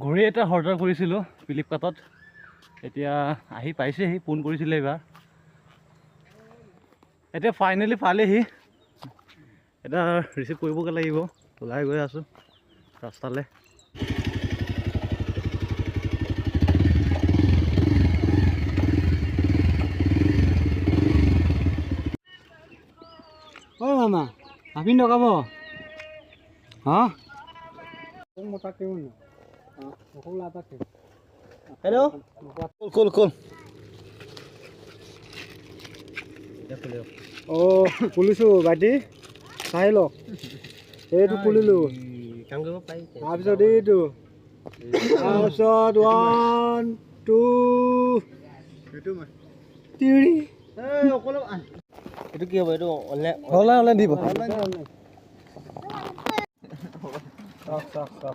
ঘড়ী এটা অৰ্ডাৰ কৰিছিলোঁ ফ্লিপকাৰ্টত এতিয়া আহি পাইছেহি ফোন কৰিছিলে এইবাৰ এতিয়া ফাইনেলি পালেহি এটা ৰিচিভ কৰিবগৈ লাগিব ওলাই গৈ আছোঁ ৰাস্তালৈ ঐ মামা আপিন ডকাব হা হেল্ল' কুল কুল অঁ খুলিছোঁ ভাইটি চাই লওক এইটো খুলিলোঁ তাৰপিছত এইটো তাৰপিছত 1 2 3 এইটো কি হ'ব এইটো অনলাইন দিব চাওক